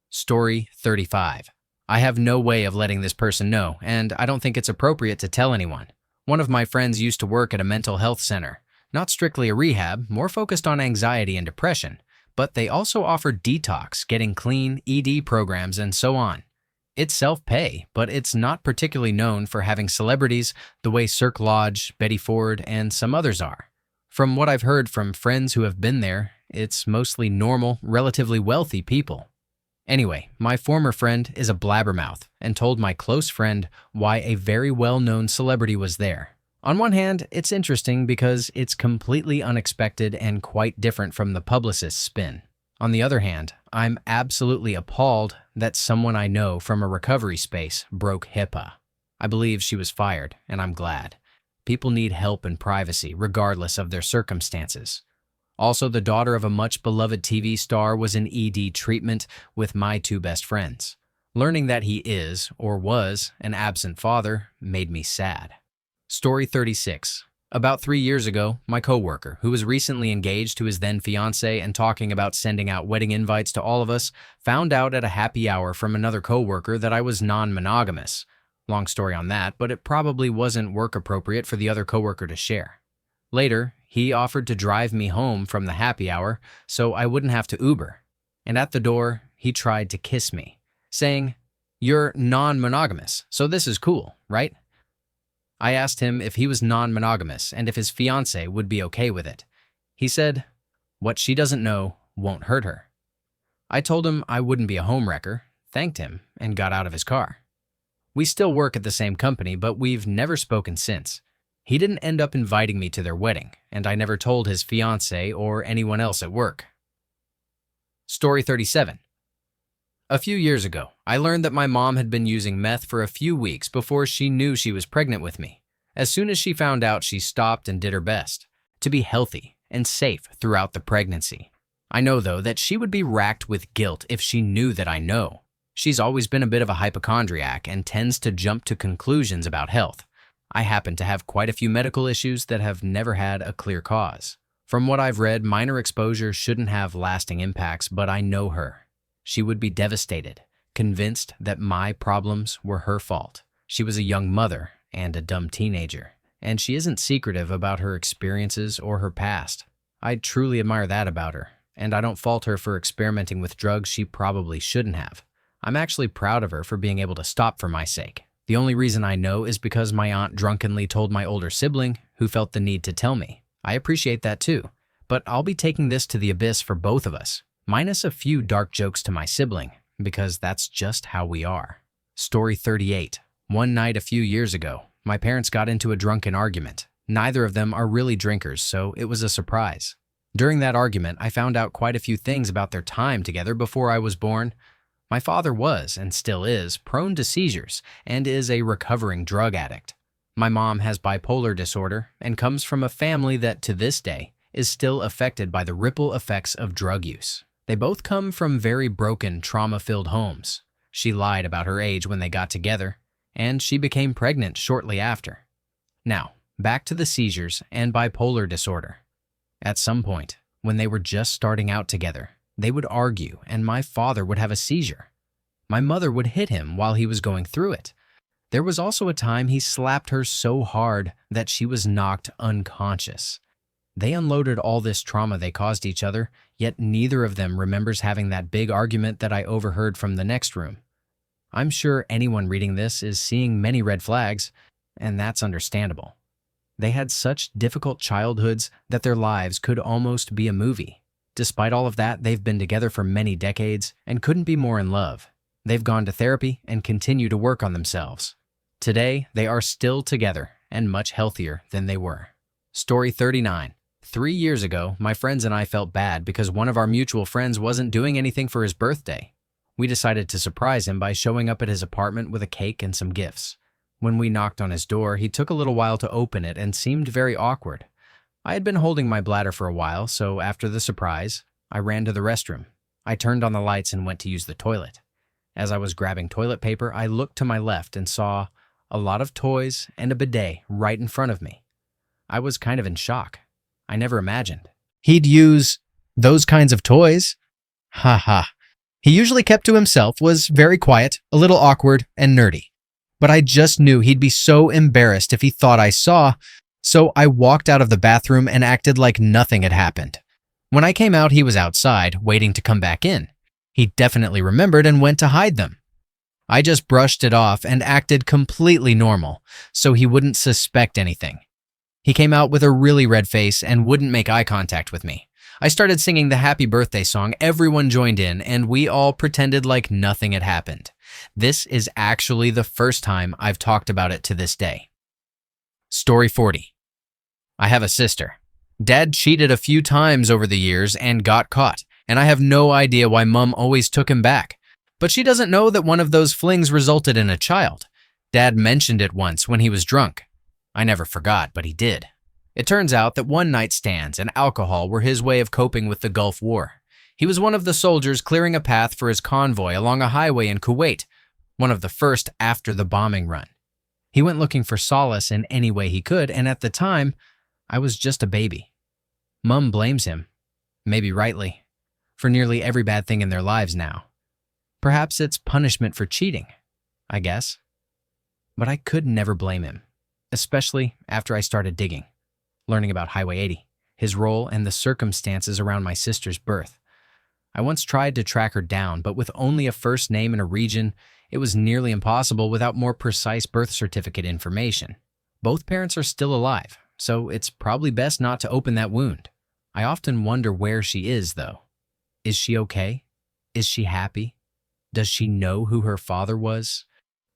Story 35. I have no way of letting this person know, and I don't think it's appropriate to tell anyone. One of my friends used to work at a mental health center. Not strictly a rehab, more focused on anxiety and depression, but they also offered detox, getting clean, ED programs, and so on. It's self-pay, but it's not particularly known for having celebrities the way Cirque Lodge, Betty Ford, and some others are. From what I've heard from friends who have been there, it's mostly normal, relatively wealthy people. Anyway, my former friend is a blabbermouth and told my close friend why a very well-known celebrity was there. On one hand, it's interesting because it's completely unexpected and quite different from the publicist's spin. On the other hand, I'm absolutely appalled that someone I know from a recovery space broke HIPAA. I believe she was fired, and I'm glad. People need help and privacy, regardless of their circumstances. Also, the daughter of a much-beloved TV star was in ED treatment with my two best friends. Learning that he is, or was, an absent father made me sad. Story 36. About 3 years ago, my coworker, who was recently engaged to his then-fiancé and talking about sending out wedding invites to all of us, found out at a happy hour from another coworker that I was non-monogamous. Long story on that, but it probably wasn't work-appropriate for the other coworker to share. Later, he offered to drive me home from the happy hour so I wouldn't have to Uber. And at the door, he tried to kiss me, saying, "You're non-monogamous, so this is cool, right?" I asked him if he was non-monogamous and if his fiancé would be okay with it. He said, "What she doesn't know won't hurt her." I told him I wouldn't be a homewrecker, thanked him, and got out of his car. We still work at the same company, but we've never spoken since. He didn't end up inviting me to their wedding, and I never told his fiancée or anyone else at work. Story 37. A few years ago, I learned that my mom had been using meth for a few weeks before she knew she was pregnant with me. As soon as she found out, she stopped and did her best to be healthy and safe throughout the pregnancy. I know, though, that she would be racked with guilt if she knew that I know. She's always been a bit of a hypochondriac and tends to jump to conclusions about health. I happen to have quite a few medical issues that have never had a clear cause. From what I've read, minor exposure shouldn't have lasting impacts, but I know her. She would be devastated, convinced that my problems were her fault. She was a young mother and a dumb teenager, and she isn't secretive about her experiences or her past. I truly admire that about her, and I don't fault her for experimenting with drugs she probably shouldn't have. I'm actually proud of her for being able to stop for my sake. The only reason I know is because my aunt drunkenly told my older sibling, who felt the need to tell me. I appreciate that too, but I'll be taking this to the abyss for both of us, minus a few dark jokes to my sibling, because that's just how we are. Story 38. One night a few years ago, my parents got into a drunken argument. Neither of them are really drinkers, so it was a surprise. During that argument, I found out quite a few things about their time together before I was born. My father was, and still is, prone to seizures and is a recovering drug addict. My mom has bipolar disorder and comes from a family that, to this day, is still affected by the ripple effects of drug use. They both come from very broken, trauma-filled homes. She lied about her age when they got together, and she became pregnant shortly after. Now, back to the seizures and bipolar disorder. At some point, when they were just starting out together, they would argue and my father would have a seizure. My mother would hit him while he was going through it. There was also a time he slapped her so hard that she was knocked unconscious. They unloaded all this trauma they caused each other, yet neither of them remembers having that big argument that I overheard from the next room. I'm sure anyone reading this is seeing many red flags, and that's understandable. They had such difficult childhoods that their lives could almost be a movie. Despite all of that, they've been together for many decades and couldn't be more in love. They've gone to therapy and continue to work on themselves. Today, they are still together and much healthier than they were. Story 39. 3 years ago, my friends and I felt bad because one of our mutual friends wasn't doing anything for his birthday. We decided to surprise him by showing up at his apartment with a cake and some gifts. When we knocked on his door, he took a little while to open it and seemed very awkward. I had been holding my bladder for a while, so after the surprise, I ran to the restroom. I turned on the lights and went to use the toilet. As I was grabbing toilet paper, I looked to my left and saw a lot of toys and a bidet right in front of me. I was kind of in shock. I never imagined he'd use those kinds of toys. Ha ha. He usually kept to himself, was very quiet, a little awkward, and nerdy. But I just knew he'd be so embarrassed if he thought I saw, so I walked out of the bathroom and acted like nothing had happened. When I came out, he was outside, waiting to come back in. He definitely remembered and went to hide them. I just brushed it off and acted completely normal, so he wouldn't suspect anything. He came out with a really red face and wouldn't make eye contact with me. I started singing the happy birthday song, everyone joined in, and we all pretended like nothing had happened. This is actually the first time I've talked about it to this day. Story 40. I have a sister. Dad cheated a few times over the years and got caught, and I have no idea why Mom always took him back. But she doesn't know that one of those flings resulted in a child. Dad mentioned it once when he was drunk. I never forgot, but he did. It turns out that one-night stands and alcohol were his way of coping with the Gulf War. He was one of the soldiers clearing a path for his convoy along a highway in Kuwait, one of the first after the bombing run. He went looking for solace in any way he could, and at the time, I was just a baby. Mum blames him, maybe rightly, for nearly every bad thing in their lives now. Perhaps it's punishment for cheating, I guess. But I could never blame him, especially after I started digging, learning about Highway 80, his role, and the circumstances around my sister's birth. I once tried to track her down, but with only a first name and a region, it was nearly impossible without more precise birth certificate information. Both parents are still alive, so it's probably best not to open that wound. I often wonder where she is, though. Is she okay? Is she happy? Does she know who her father was?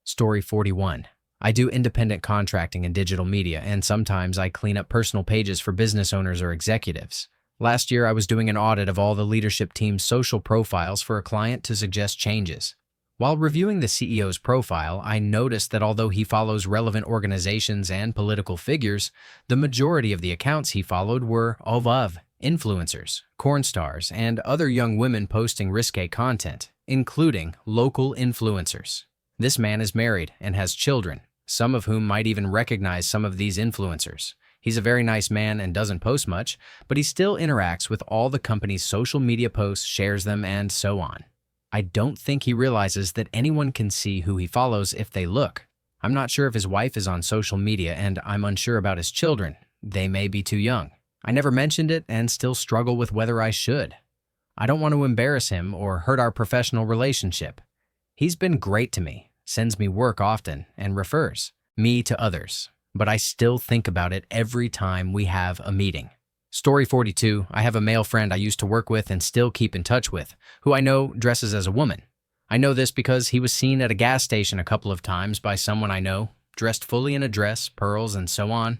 Story 41. I do independent contracting in digital media, and sometimes I clean up personal pages for business owners or executives. Last year, I was doing an audit of all the leadership team's social profiles for a client to suggest changes. While reviewing the CEO's profile, I noticed that although he follows relevant organizations and political figures, the majority of the accounts he followed were of influencers, corn stars, and other young women posting risque content, including local influencers. This man is married and has children, some of whom might even recognize some of these influencers. He's a very nice man and doesn't post much, but he still interacts with all the company's social media posts, shares them, and so on. I don't think he realizes that anyone can see who he follows if they look. I'm not sure if his wife is on social media, and I'm unsure about his children. They may be too young. I never mentioned it and still struggle with whether I should. I don't want to embarrass him or hurt our professional relationship. He's been great to me, sends me work often, and refers me to others, but I still think about it every time we have a meeting. Story 42. I have a male friend I used to work with and still keep in touch with, who I know dresses as a woman. I know this because he was seen at a gas station a couple of times by someone I know, dressed fully in a dress, pearls, and so on.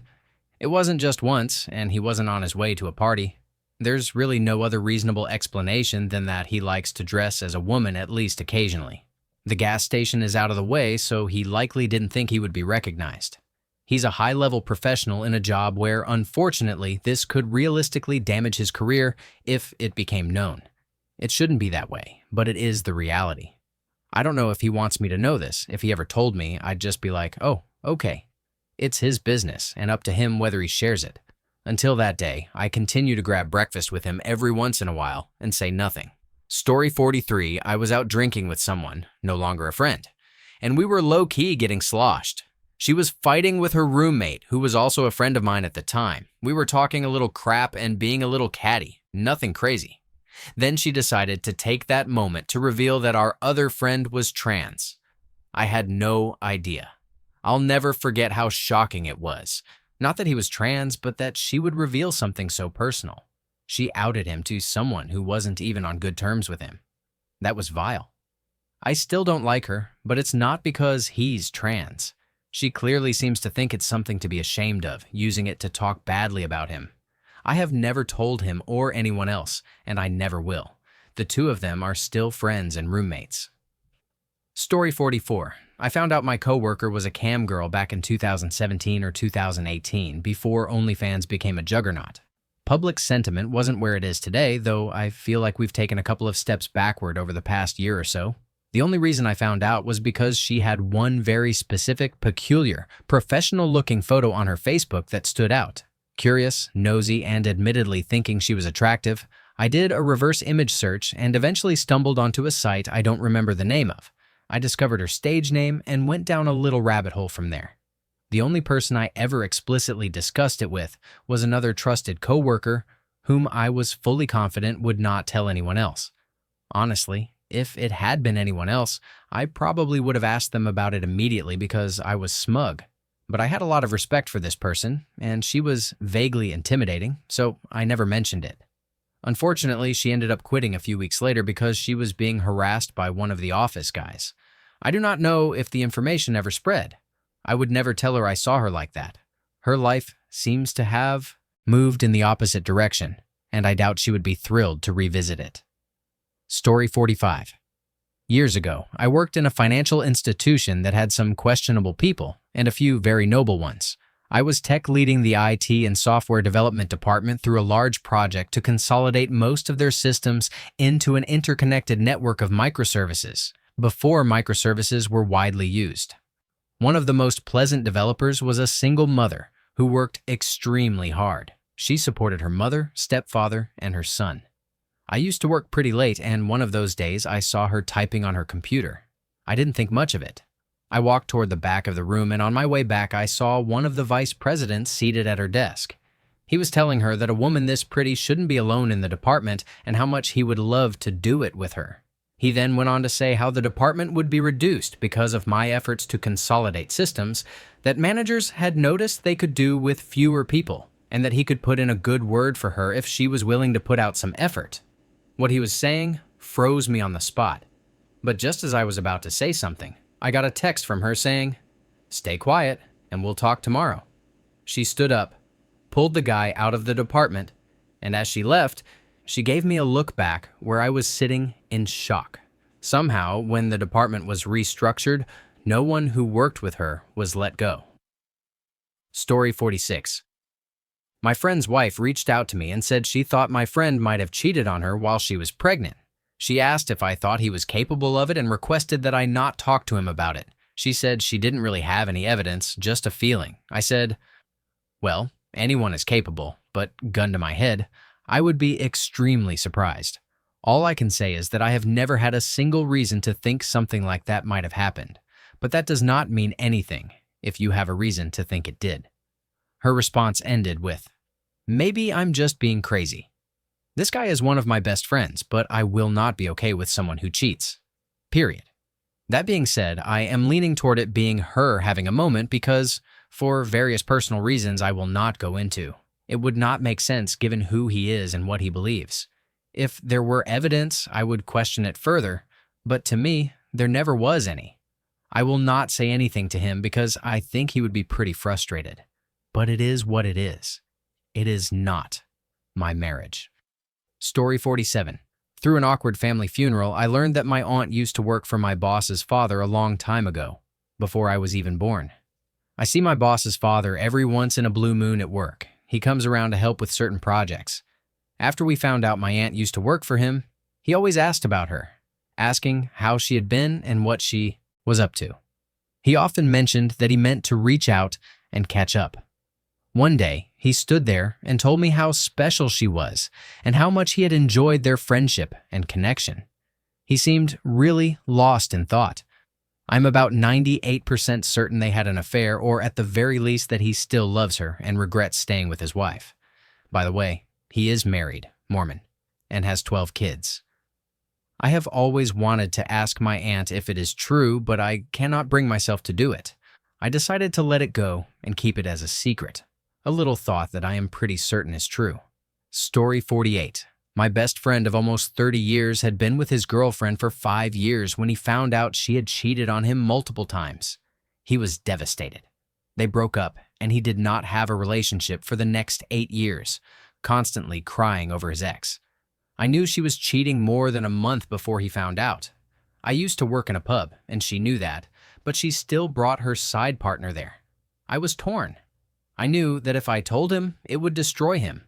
It wasn't just once, and he wasn't on his way to a party. There's really no other reasonable explanation than that he likes to dress as a woman at least occasionally. The gas station is out of the way, so he likely didn't think he would be recognized. He's a high-level professional in a job where, unfortunately, this could realistically damage his career if it became known. It shouldn't be that way, but it is the reality. I don't know if he wants me to know this. If he ever told me, I'd just be like, oh, okay. It's his business, and up to him whether he shares it. Until that day, I continue to grab breakfast with him every once in a while and say nothing. Story 43. I was out drinking with someone, no longer a friend, and we were low-key getting sloshed. She was fighting with her roommate, who was also a friend of mine at the time. We were talking a little crap and being a little catty, nothing crazy. Then she decided to take that moment to reveal that our other friend was trans. I had no idea. I'll never forget how shocking it was. Not that he was trans, but that she would reveal something so personal. She outed him to someone who wasn't even on good terms with him. That was vile. I still don't like her, but it's not because he's trans. She clearly seems to think it's something to be ashamed of, using it to talk badly about him. I have never told him or anyone else, and I never will. The two of them are still friends and roommates. Story 44. I found out my coworker was a cam girl back in 2017 or 2018, before OnlyFans became a juggernaut. Public sentiment wasn't where it is today, though I feel like we've taken a couple of steps backward over the past year or so. The only reason I found out was because she had one very specific, peculiar, professional-looking photo on her Facebook that stood out. Curious, nosy, and admittedly thinking she was attractive, I did a reverse image search and eventually stumbled onto a site I don't remember the name of. I discovered her stage name and went down a little rabbit hole from there. The only person I ever explicitly discussed it with was another trusted coworker whom I was fully confident would not tell anyone else. Honestly, if it had been anyone else, I probably would have asked them about it immediately because I was smug. But I had a lot of respect for this person, and she was vaguely intimidating, so I never mentioned it. Unfortunately, she ended up quitting a few weeks later because she was being harassed by one of the office guys. I do not know if the information ever spread. I would never tell her I saw her like that. Her life seems to have moved in the opposite direction, and I doubt she would be thrilled to revisit it. Story 45. Years ago, I worked in a financial institution that had some questionable people and a few very noble ones. I was tech leading the IT and software development department through a large project to consolidate most of their systems into an interconnected network of microservices, before microservices were widely used. One of the most pleasant developers was a single mother who worked extremely hard. She supported her mother, stepfather, and her son. I used to work pretty late, and one of those days I saw her typing on her computer. I didn't think much of it. I walked toward the back of the room, and on my way back I saw one of the vice presidents seated at her desk. He was telling her that a woman this pretty shouldn't be alone in the department and how much he would love to do it with her. He then went on to say how the department would be reduced because of my efforts to consolidate systems that managers had noticed they could do with fewer people, and that he could put in a good word for her if she was willing to put out some effort. What he was saying froze me on the spot. But just as I was about to say something, I got a text from her saying, "Stay quiet and we'll talk tomorrow." She stood up, pulled the guy out of the department, and as she left, she gave me a look back where I was sitting in shock. Somehow, when the department was restructured, no one who worked with her was let go. Story 46. My friend's wife reached out to me and said she thought my friend might have cheated on her while she was pregnant. She asked if I thought he was capable of it and requested that I not talk to him about it. She said she didn't really have any evidence, just a feeling. I said, "Well, anyone is capable, but gun to my head, I would be extremely surprised. All I can say is that I have never had a single reason to think something like that might have happened, but that does not mean anything if you have a reason to think it did." Her response ended with, "Maybe I'm just being crazy. This guy is one of my best friends, but I will not be okay with someone who cheats. Period." That being said, I am leaning toward it being her having a moment because, for various personal reasons I will not go into, it would not make sense given who he is and what he believes. If there were evidence, I would question it further, but to me, there never was any. I will not say anything to him because I think he would be pretty frustrated. But it is what it is. It is not my marriage. Story 47. Through an awkward family funeral, I learned that my aunt used to work for my boss's father a long time ago, before I was even born. I see my boss's father every once in a blue moon at work. He comes around to help with certain projects. After we found out my aunt used to work for him, he always asked about her, asking how she had been and what she was up to. He often mentioned that he meant to reach out and catch up. One day, he stood there and told me how special she was and how much he had enjoyed their friendship and connection. He seemed really lost in thought. I'm about 98% certain they had an affair, or at the very least that he still loves her and regrets staying with his wife. By the way, he is married, Mormon, and has 12 kids. I have always wanted to ask my aunt if it is true, but I cannot bring myself to do it. I decided to let it go and keep it as a secret. A little thought that I am pretty certain is true. Story 48. My best friend of almost 30 years had been with his girlfriend for 5 years when he found out she had cheated on him multiple times. He was devastated. They broke up, and he did not have a relationship for the next 8 years, constantly crying over his ex. I knew she was cheating more than a month before he found out. I used to work in a pub, and she knew that, but she still brought her side partner there. I was torn. I knew that if I told him, it would destroy him,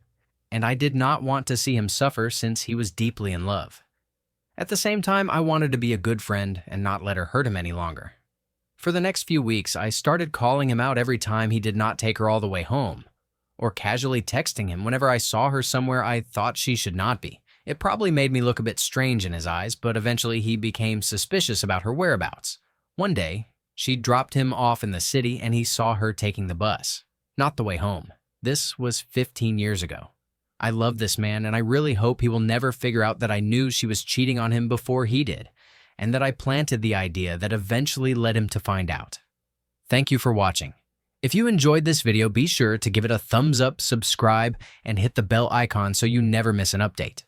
and I did not want to see him suffer since he was deeply in love. At the same time, I wanted to be a good friend and not let her hurt him any longer. For the next few weeks, I started calling him out every time he did not take her all the way home, or casually texting him whenever I saw her somewhere I thought she should not be. It probably made me look a bit strange in his eyes, but eventually he became suspicious about her whereabouts. One day, she dropped him off in the city and he saw her taking the bus. Not the way home. This was 15 years ago. I love this man, and I really hope he will never figure out that I knew she was cheating on him before he did, and that I planted the idea that eventually led him to find out. Thank you for watching. If you enjoyed this video, be sure to give it a thumbs up, subscribe, and hit the bell icon so you never miss an update.